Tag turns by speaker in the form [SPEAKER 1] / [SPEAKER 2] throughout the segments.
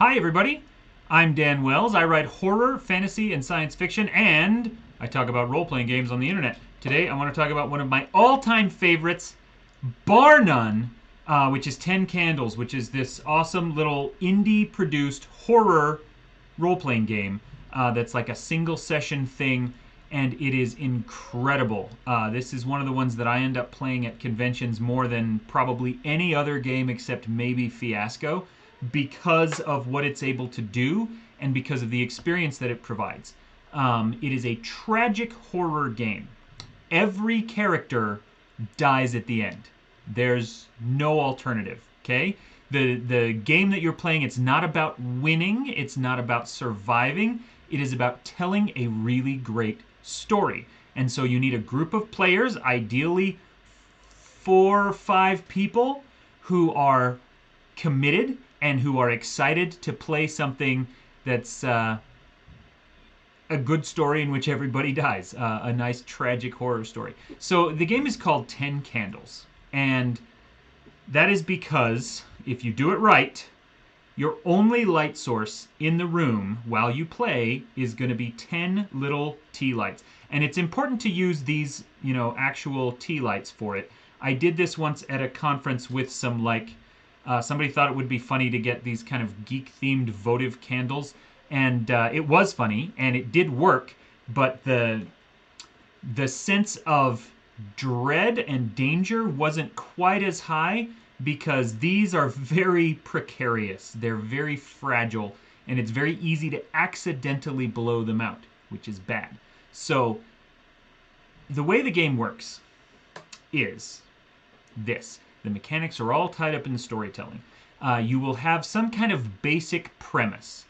[SPEAKER 1] Hi, everybody. I'm Dan Wells. I write horror, fantasy, and science fiction, and I talk about role playing games on the internet. Today, I want to talk about one of my all time favorites, bar none, which is 10 Candles, which is this awesome little indie produced horror role playing game that's like a single session thing, and it is incredible. This is one of the ones that I end up playing at conventions more than probably any other game except maybe Fiasco because of what it's able to do and because of the experience that it provides. It is a tragic horror game. Every character dies at the end. There's no alternative. Okay? The game that you're playing, it's not about winning, it's not about surviving, it is about telling a really great story. And so you need a group of players, ideally 4 or 5 people who are committed and who are excited to play something that's a good story in which everybody dies. A nice tragic horror story. So the game is called 10 Candles. And that is because if you do it right, your only light source in the room while you play is going to be 10 little tea lights. And it's important to use these, actual tea lights for it. I did this once at a conference with some somebody thought it would be funny to get these kind of geek-themed votive candles, and it was funny and it did work, but the sense of dread and danger wasn't quite as high because these are very precarious. They're very fragile, and it's very easy to accidentally blow them out, which is bad. So the way the game works is this. The mechanics are all tied up in the storytelling. You will have some kind of basic premise,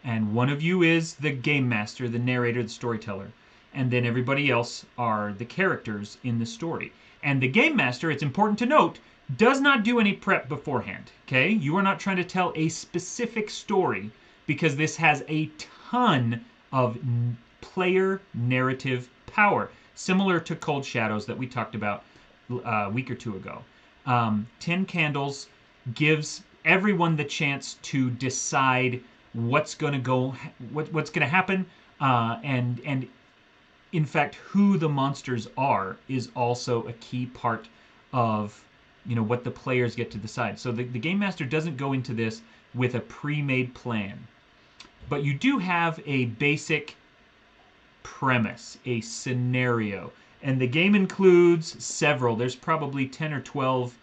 [SPEAKER 1] and one of you is the game master, the narrator, the storyteller, and then everybody else are the characters in the story. And the game master, it's important to note, does not do any prep beforehand. Okay, you are not trying to tell a specific story because this has a ton of player narrative power, similar to Cold Shadows that we talked about a week or two ago. 10 Candles gives everyone the chance to decide what's going to what's going to happen, and in fact, who the monsters are is also a key part of what the players get to decide. So the game master doesn't go into this with a pre-made plan, but you do have a basic premise, a scenario, and the game includes several. There's probably 10 or 12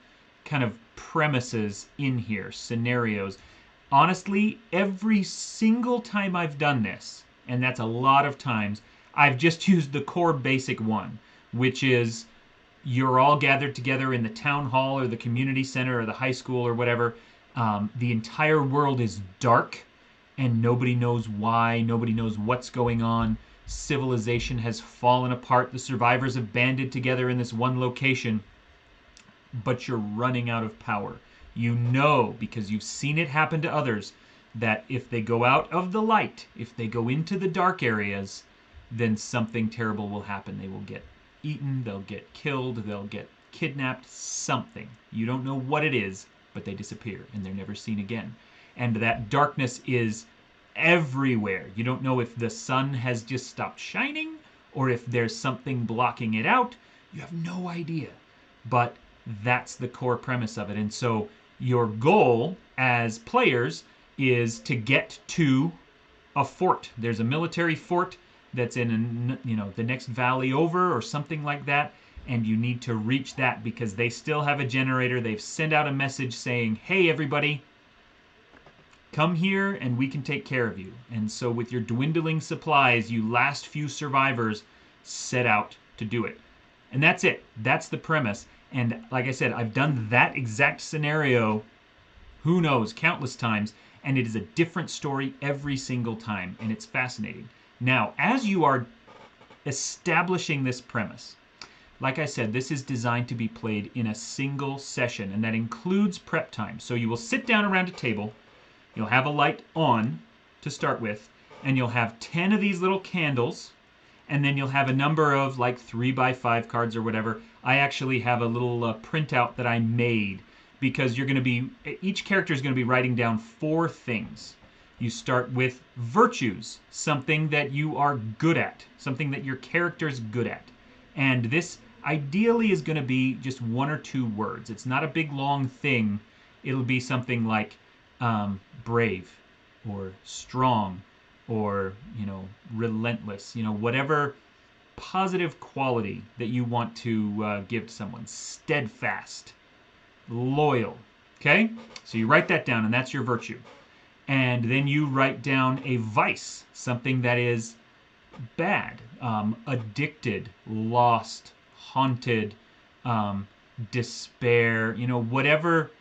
[SPEAKER 1] kind of premises in here, scenarios. Honestly, every single time I've done this, and that's a lot of times, I've just used the core basic one, which is you're all gathered together in the town hall or the community center or the high school or whatever. The entire world is dark and nobody knows why, nobody knows what's going on. Civilization has fallen apart. The survivors have banded together in this one location, but you're running out of power. You know, because you've seen it happen to others, that if they go out of the light, if they go into the dark areas, then something terrible will happen. They will get eaten, they'll get killed, they'll get kidnapped, something. You don't know what it is, but they disappear and they're never seen again. And that darkness is everywhere. You don't know if the sun has just stopped shining or if there's something blocking it out. You have no idea. But that's the core premise of it. And so your goal as players is to get to a fort. There's a military fort that's in the next valley over or something like that, and you need to reach that because they still have a generator. They've sent out a message saying, hey everybody, come here and we can take care of you. And so with your dwindling supplies, you last few survivors set out to do it. And that's it. That's the premise. And like I said, I've done that exact scenario, who knows, countless times, and it is a different story every single time, and it's fascinating. Now, as you are establishing this premise, like I said, this is designed to be played in a single session, and that includes prep time. So you will sit down around a table, you'll have a light on to start with, and you'll have 10 of these little candles, and then you'll have a number of like 3x5 cards or whatever. I actually have a little printout that I made because you're going to be, each character is going to be writing down 4 things. You start with virtues, something that you are good at, something that your character's good at. And this ideally is going to be just one or two words. It's not a big long thing. It'll be something like brave or strong or, relentless, whatever positive quality that you want to give to someone. Steadfast, loyal. Okay? So you write that down, and that's your virtue. And then you write down a vice, something that is bad, addicted, lost, haunted, despair, whatever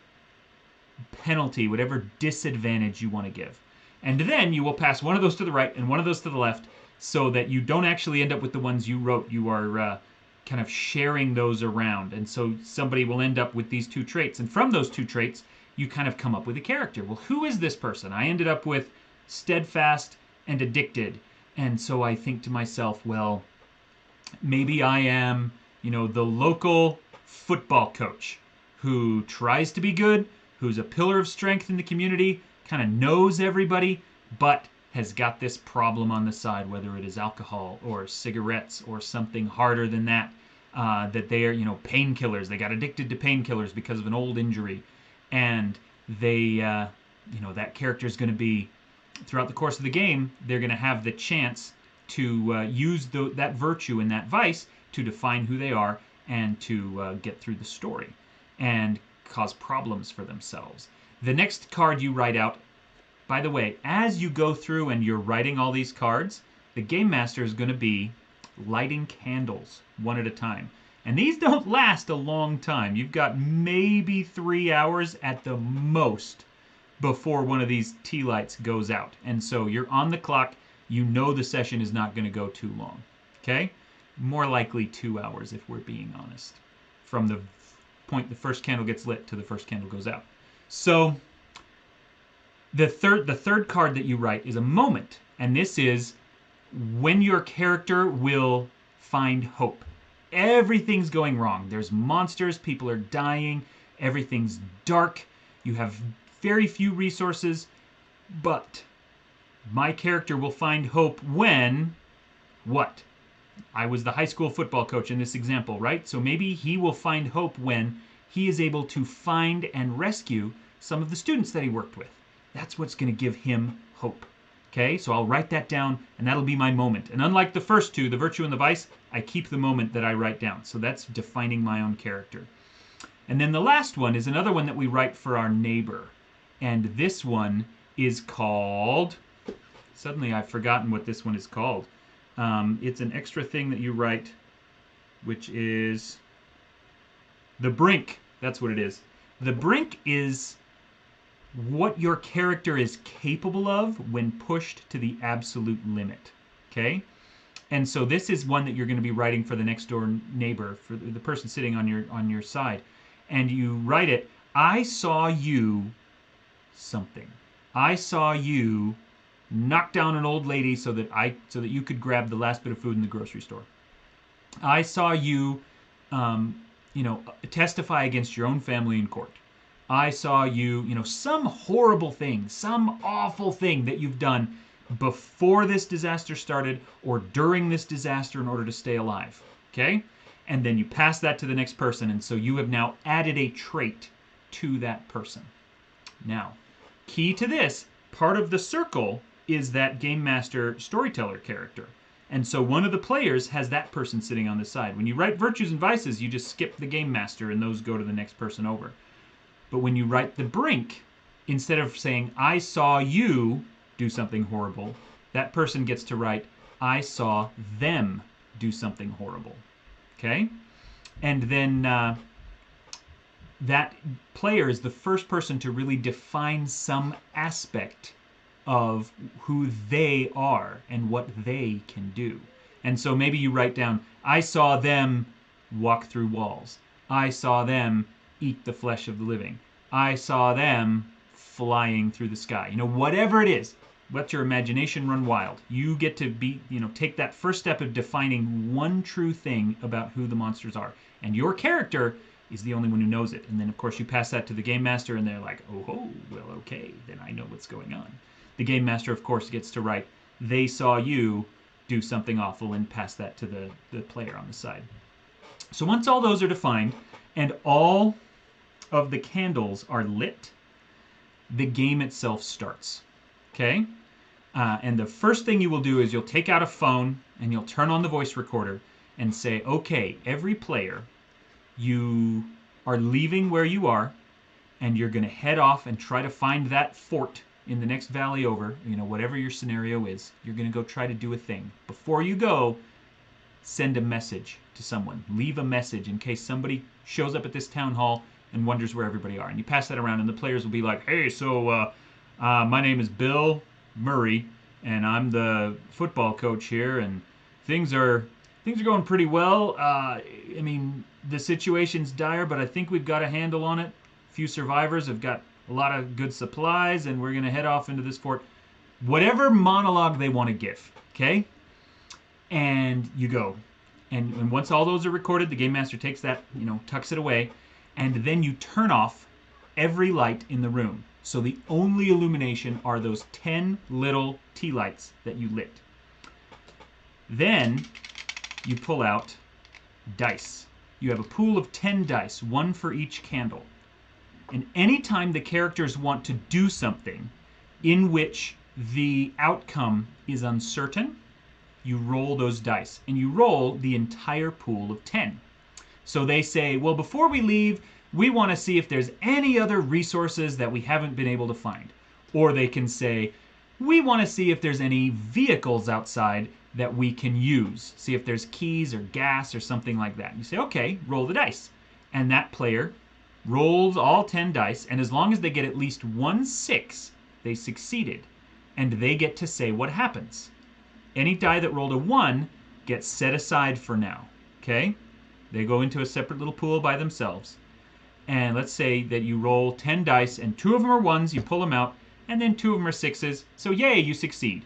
[SPEAKER 1] penalty, whatever disadvantage you want to give. And then you will pass one of those to the right and one of those to the left so that you don't actually end up with the ones you wrote. You are kind of sharing those around. And so somebody will end up with these two traits. And from those two traits, you kind of come up with a character. Well, who is this person? I ended up with steadfast and addicted. And so I think to myself, well, maybe I am, the local football coach who tries to be good, who's a pillar of strength in the community, kind of knows everybody, but has got this problem on the side, whether it is alcohol or cigarettes or something harder than that, that they are, painkillers. They got addicted to painkillers because of an old injury. And they, that character is going to be, throughout the course of the game, they're going to have the chance to use that virtue and that vice to define who they are and to get through the story and cause problems for themselves. The next card you write out, by the way, as you go through and you're writing all these cards, the game master is going to be lighting candles one at a time. And these don't last a long time. You've got maybe 3 hours at the most before one of these tea lights goes out. And so you're on the clock. You know the session is not going to go too long. Okay? More likely 2 hours if we're being honest. From the point the first candle gets lit to the first candle goes out. So the third card that you write is a moment. And this is when your character will find hope. Everything's going wrong. There's monsters, people are dying, everything's dark, you have very few resources, but my character will find hope when what? I was the high school football coach in this example, right? So maybe he will find hope when he is able to find and rescue some of the students that he worked with. That's what's going to give him hope. Okay, so I'll write that down, and that'll be my moment. And unlike the first two, the virtue and the vice, I keep the moment that I write down. So that's defining my own character. And then the last one is another one that we write for our neighbor. And this one is called... Suddenly I've forgotten what this one is called. It's an extra thing that you write, which is the brink. That's what it is. The brink is what your character is capable of when pushed to the absolute limit. Okay? And so this is one that you're going to be writing for the next door neighbor, for the person sitting on your side. And you write it, I saw you something. I saw you knock down an old lady so that you could grab the last bit of food in the grocery store. I saw you testify against your own family in court. I saw you, some horrible thing, some awful thing that you've done before this disaster started or during this disaster in order to stay alive. Okay? And then you pass that to the next person, and so you have now added a trait to that person. Now, key to this, part of the circle is that game master storyteller character. And so one of the players has that person sitting on the side. When you write virtues and vices, you just skip the game master and those go to the next person over. But when you write the brink, instead of saying, I saw you do something horrible, that person gets to write, I saw them do something horrible. Okay? And then that player is the first person to really define some aspect of who they are and what they can do. And so maybe you write down, I saw them walk through walls. I saw them eat the flesh of the living. I saw them flying through the sky. Whatever it is, let your imagination run wild. You get to take that first step of defining one true thing about who the monsters are. And your character is the only one who knows it. And then, of course, you pass that to the game master, and they're like, oh, well, okay, then I know what's going on. The game master, of course, gets to write, they saw you do something awful, and pass that to the player on the side. So once all those are defined and all of the candles are lit, the game itself starts. Okay? And the first thing you will do is you'll take out a phone and you'll turn on the voice recorder and say, okay, every player, you are leaving where you are and you're going to head off and try to find that fort in the next valley over, whatever your scenario is. You're going to go try to do a thing. Before you go, send a message to someone. Leave a message in case somebody shows up at this town hall and wonders where everybody are. And you pass that around, and the players will be like, hey, so my name is Bill Murray, and I'm the football coach here, and things are going pretty well. I mean, the situation's dire, but I think we've got a handle on it. A few survivors have got a lot of good supplies, and we're going to head off into this fort. Whatever monologue they want to give, okay? And you go. And once all those are recorded, the game master takes that, tucks it away, and then you turn off every light in the room. So the only illumination are those 10 little tea lights that you lit. Then you pull out dice. You have a pool of 10 dice, one for each candle. And anytime the characters want to do something in which the outcome is uncertain, you roll those dice, and you roll the entire pool of 10. So they say, well, before we leave, we want to see if there's any other resources that we haven't been able to find. Or they can say, we want to see if there's any vehicles outside that we can use. See if there's keys or gas or something like that. And you say, okay, roll the dice. And that player rolls all 10 dice, and as long as they get at least 1 6, they succeeded. And they get to say what happens. Any die that rolled a 1 gets set aside for now. Okay? They go into a separate little pool by themselves. And let's say that you roll 10 dice, and 2 of them are 1s, you pull them out, and then 2 of them are 6s. So yay, you succeed.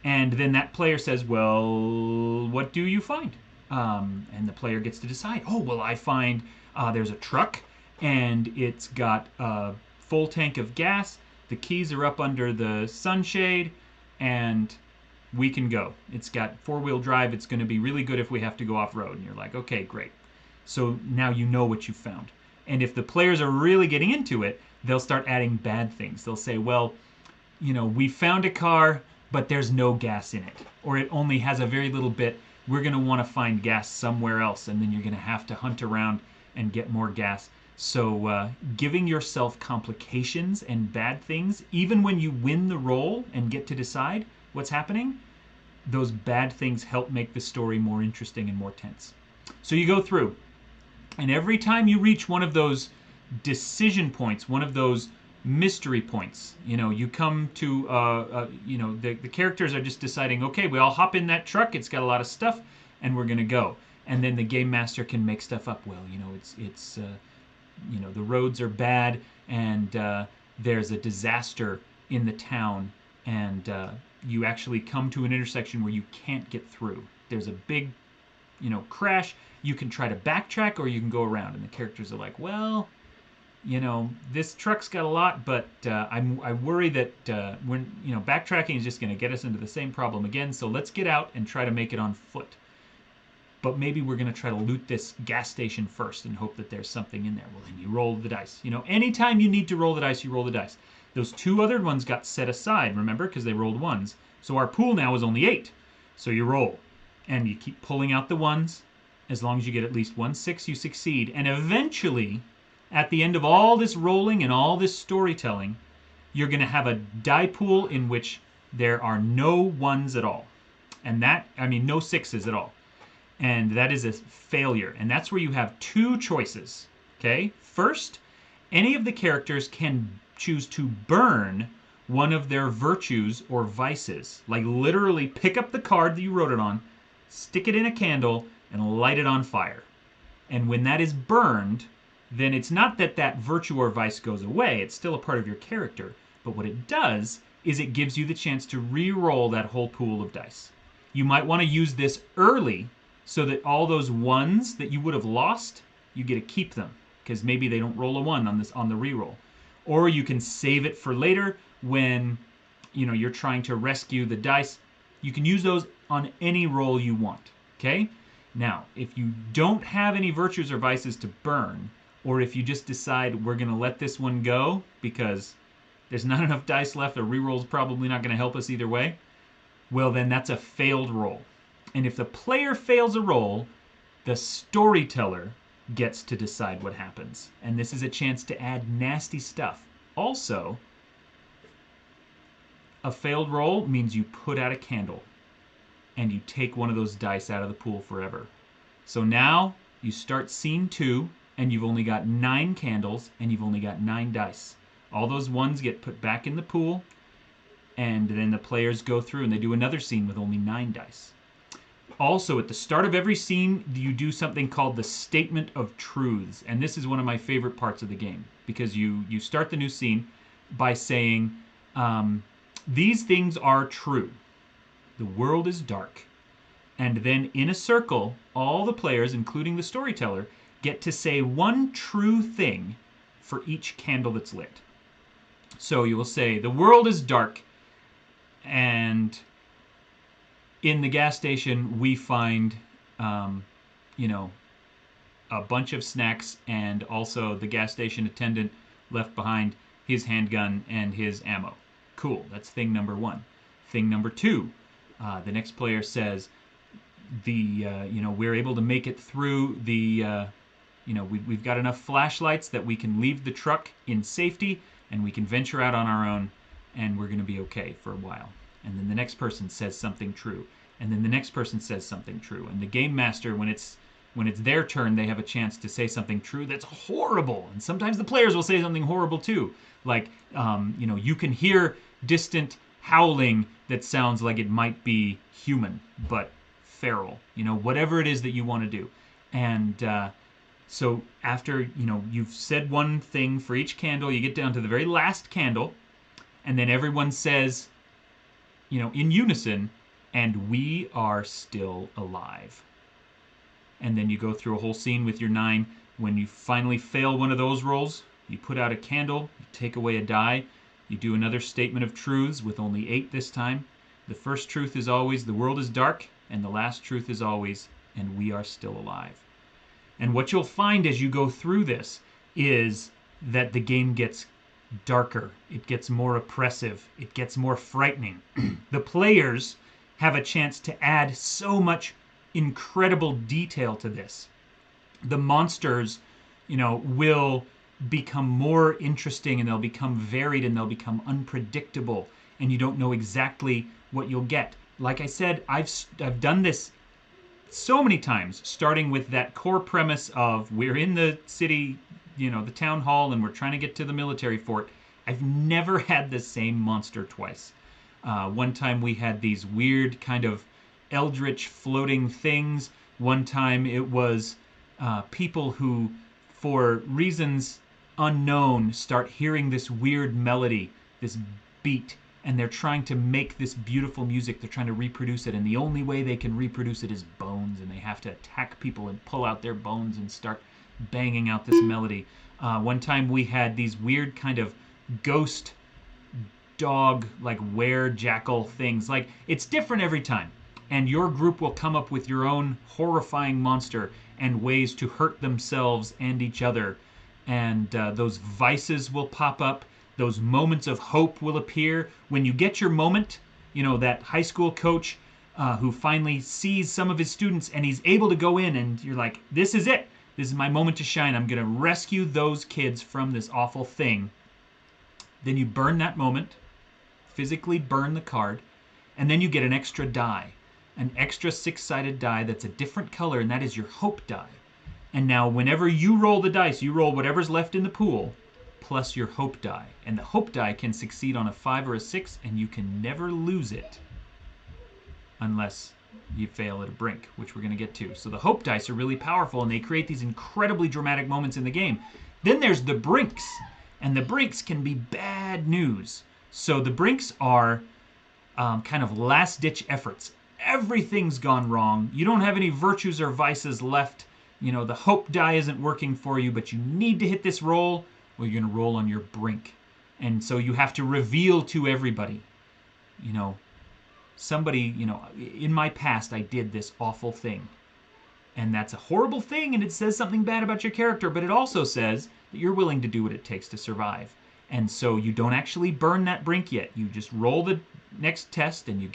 [SPEAKER 1] And then that player says, well, what do you find? And the player gets to decide, oh, well, I find there's a truck, and it's got a full tank of gas. The keys are up under the sunshade, and we can go. It's got 4-wheel drive. It's going to be really good if we have to go off-road. And you're like, okay, great. So now you know what you found. And if the players are really getting into it, they'll start adding bad things. They'll say, well, we found a car, but there's no gas in it. Or it only has a very little bit. We're going to want to find gas somewhere else, and then you're going to have to hunt around and get more gas. So giving yourself complications and bad things, even when you win the roll and get to decide what's happening, those bad things help make the story more interesting and more tense. So you go through, and every time you reach one of those decision points, one of those mystery points, you come to, the characters are just deciding, okay, we all hop in that truck, it's got a lot of stuff, and we're going to go. And then the game master can make stuff up. Well, it's the roads are bad, and there's a disaster in the town, and you actually come to an intersection where you can't get through. There's a big, crash. You can try to backtrack, or you can go around. And the characters are like, well, this truck's got a lot, but I worry that when backtracking is just going to get us into the same problem again. So let's get out and try to make it on foot. But maybe we're going to try to loot this gas station first and hope that there's something in there. Well, then you roll the dice. Anytime you need to roll the dice, you roll the dice. Those 2 other ones got set aside, remember, because they rolled 1s. So our pool now is only 8. So you roll, and you keep pulling out the 1s. As long as you get at least 1 6, you succeed. And eventually, at the end of all this rolling and all this storytelling, you're going to have a die pool in which there are no 1s at all. And no 6s at all. And that is a failure. And that's where you have 2 choices. Okay? First, any of the characters can choose to burn one of their virtues or vices. Like literally pick up the card that you wrote it on, stick it in a candle, and light it on fire. And when that is burned, then it's not that that virtue or vice goes away. It's still a part of your character. But what it does is it gives you the chance to re-roll that whole pool of dice. You might want to use this early so that all those 1s that you would have lost, you get to keep them, because maybe they don't roll a 1 on the re-roll. Or you can save it for later when you're trying to rescue the dice, you can use those on any roll you want. Okay? Now, if you don't have any virtues or vices to burn, or if you just decide we're going to let this one go because there's not enough dice left, a reroll's probably not going to help us either way, well, then that's a failed roll. And if the player fails a roll, the storyteller gets to decide what happens. And this is a chance to add nasty stuff. Also, a failed roll means you put out a candle and you take one of those dice out of the pool forever. So now you start scene 2 and you've only got 9 candles and you've only got 9 dice. All those ones get put back in the pool, and then the players go through and they do another scene with only 9 dice. Also, at the start of every scene, you do something called the Statement of Truths. And this is one of my favorite parts of the game, because you start the new scene by saying, these things are true. The world is dark. And then in a circle, all the players, including the storyteller, get to say one true thing for each candle that's lit. So you will say, the world is dark, and in the gas station we find, you know, a bunch of snacks, and also the gas station attendant left behind his handgun and his ammo. Cool, that's thing number 1. Thing number 2, the next player says, we're able to make it through the, we've got enough flashlights that we can leave the truck in safety and we can venture out on our own, and we're going to be okay for a while. And then the next person says something true, and then the next person says something true, and the game master, when it's their turn, they have a chance to say something true that's horrible. And sometimes the players will say something horrible too, like you can hear distant howling that sounds like it might be human but feral, whatever it is that you want to do. And so after you've said one thing for each candle, you get down to the very last candle, and then everyone says, in unison, and we are still alive. And then you go through a whole scene with your 9. When you finally fail one of those rolls, you put out a candle, you take away a die, you do another statement of truths with only 8 this time. The first truth is always, the world is dark, and the last truth is always, and we are still alive. And what you'll find as you go through this is that the game gets darker, it gets more oppressive, it gets more frightening. The players have a chance to add so much incredible detail to this. The monsters, will become more interesting, and they'll become varied, and they'll become unpredictable, and you don't know exactly what you'll get. Like I said, I've done this so many times, starting with that core premise of we're in the city, the town hall, and we're trying to get to the military fort. I've never had the same monster twice. One time we had these weird kind of eldritch floating things. One time it was people who, for reasons unknown, start hearing this weird melody, this beat, and they're trying to make this beautiful music. They're trying to reproduce it, and the only way they can reproduce it is bones, and they have to attack people and pull out their bones and start banging out this melody. One time we had these weird kind of ghost dog, like were-jackal things. Like, it's different every time, and your group will come up with your own horrifying monster and ways to hurt themselves and each other. And those vices will pop up. Those moments of hope will appear. When you get your moment, that high school coach who finally sees some of his students and he's able to go in, and you're like, this is it. This is my moment to shine. I'm going to rescue those kids from this awful thing. Then you burn that moment, physically burn the card, and then you get an extra die. An extra 6-sided die that's a different color, and that is your hope die. And now whenever you roll the dice, you roll whatever's left in the pool, plus your hope die. And the hope die can succeed on a 5 or a 6, and you can never lose it unless you fail at a brink, which we're going to get to. So the hope dice are really powerful, and they create these incredibly dramatic moments in the game. Then there's the brinks, and the brinks can be bad news. So the brinks are kind of last-ditch efforts. Everything's gone wrong. You don't have any virtues or vices left. The hope die isn't working for you, but you need to hit this roll, or you're going to roll on your brink. And so you have to reveal to everybody you know, somebody, in my past I did this awful thing. And that's a horrible thing, and it says something bad about your character, but it also says that you're willing to do what it takes to survive. And so you don't actually burn that brink yet. You just roll the next test and you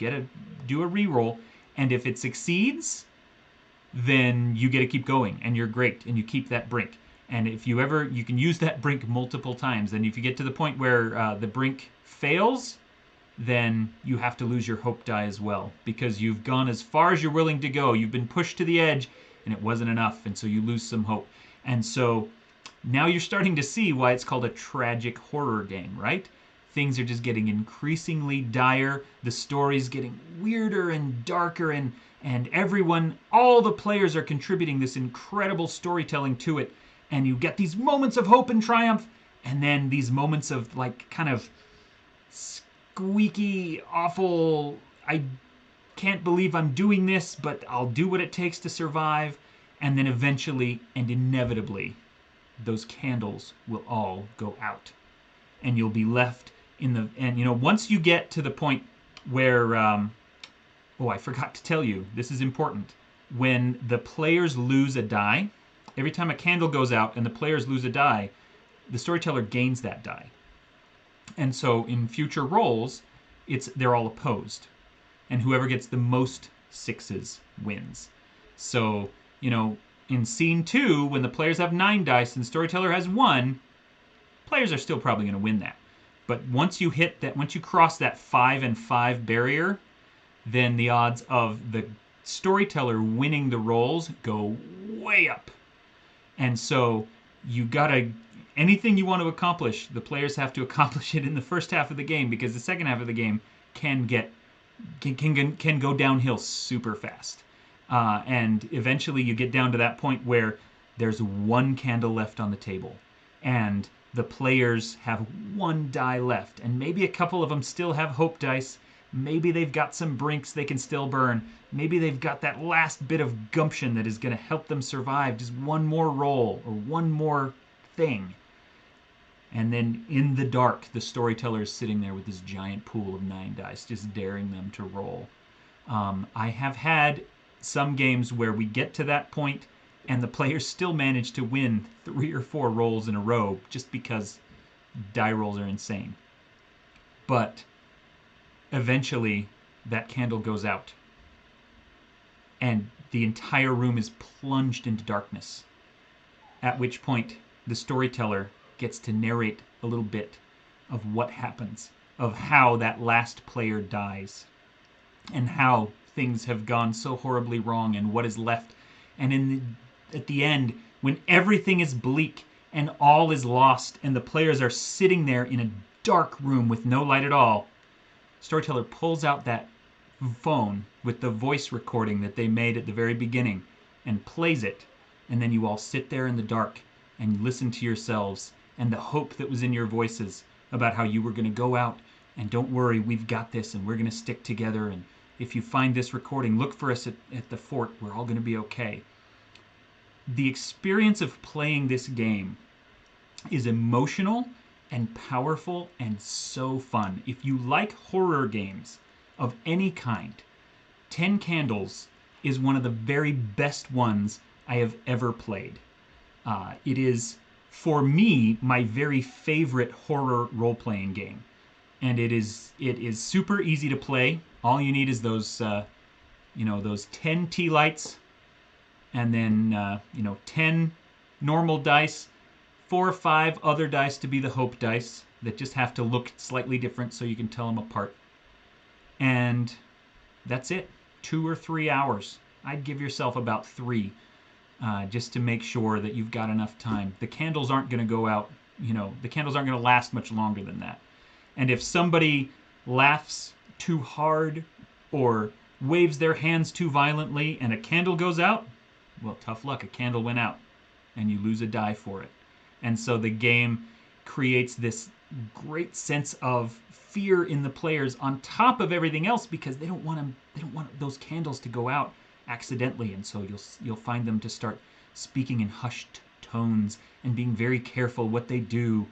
[SPEAKER 1] do a re-roll. And if it succeeds, then you get to keep going and you're great and you keep that brink. And if you can use that brink multiple times. And if you get to the point where the brink fails, then you have to lose your hope die as well, because you've gone as far as you're willing to go. You've been pushed to the edge and it wasn't enough, and so you lose some hope. And so now you're starting to see why it's called a tragic horror game, right? Things are just getting increasingly dire. The story's getting weirder and darker, and all the players are contributing this incredible storytelling to it. And you get these moments of hope and triumph, and then these moments of like kind of squeaky, awful, I can't believe I'm doing this, but I'll do what it takes to survive. And then eventually and inevitably, those candles will all go out. And you'll be left once you get to the point where, oh, I forgot to tell you, this is important. When the players lose a die, every time a candle goes out and the players lose a die, the storyteller gains that die. And so in future rolls, they're all opposed. And whoever gets the most sixes wins. So, in scene 2, when the players have 9 dice and the storyteller has 1, players are still probably going to win that. But once you cross that 5 and 5 barrier, then the odds of the storyteller winning the rolls go way up. And so anything you want to accomplish, the players have to accomplish it in the first half of the game, because the second half of the game can go downhill super fast. And eventually you get down to that point where there's 1 candle left on the table, and the players have 1 die left, and maybe a couple of them still have hope dice. Maybe they've got some brinks they can still burn. Maybe they've got that last bit of gumption that is going to help them survive. Just 1 more roll or 1 more thing. And then in the dark, the storyteller is sitting there with this giant pool of 9 dice, just daring them to roll. I have had some games where we get to that point and the players still manage to win 3 or 4 rolls in a row just because die rolls are insane. But eventually that candle goes out and the entire room is plunged into darkness, at which point the storyteller gets to narrate a little bit of what happens, of how that last player dies, and how things have gone so horribly wrong and what is left. And at the end, when everything is bleak and all is lost and the players are sitting there in a dark room with no light at all, storyteller pulls out that phone with the voice recording that they made at the very beginning and plays it. And then you all sit there in the dark and listen to yourselves and the hope that was in your voices about how you were going to go out and don't worry, we've got this and we're going to stick together. And if you find this recording, look for us at the fort. We're all going to be okay. The experience of playing this game is emotional and powerful and so fun. If you like horror games of any kind, 10 Candles is one of the very best ones I have ever played. It is, for me, my very favorite horror role-playing game. And it is super easy to play. All you need is those 10 tea lights, and then 10 normal dice, 4 or 5 other dice to be the hope dice that just have to look slightly different so you can tell them apart. And that's it. 2 or 3 hours. I'd give yourself about 3, just to make sure that you've got enough time. The candles aren't going to go out. The candles aren't going to last much longer than that. And if somebody laughs too hard or waves their hands too violently and a candle goes out, well, tough luck. A candle went out and you lose a die for it. And so the game creates this great sense of fear in the players on top of everything else, because they don't want those candles to go out accidentally. And so you'll find them to start speaking in hushed tones and being very careful what they do.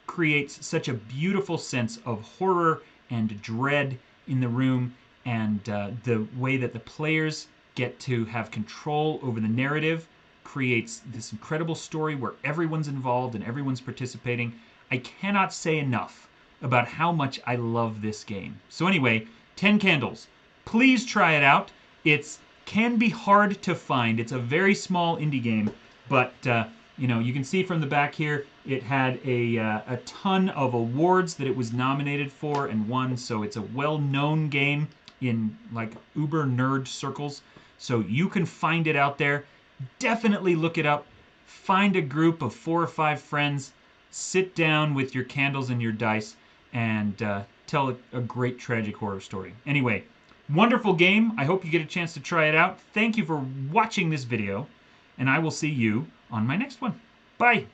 [SPEAKER 1] creates such a beautiful sense of horror and dread in the room, and the way that the players get to have control over the narrative creates this incredible story where everyone's involved and everyone's participating. I cannot say enough about how much I love this game. So anyway, 10 Candles. Please try it out. It can be hard to find. It's a very small indie game, but you can see from the back here, it had a ton of awards that it was nominated for and won. So it's a well-known game in like uber nerd circles. So you can find it out there. Definitely look it up. Find a group of 4 or 5 friends. Sit down with your candles and your dice and tell a great tragic horror story. Anyway, wonderful game. I hope you get a chance to try it out. Thank you for watching this video, and I will see you on my next one. Bye.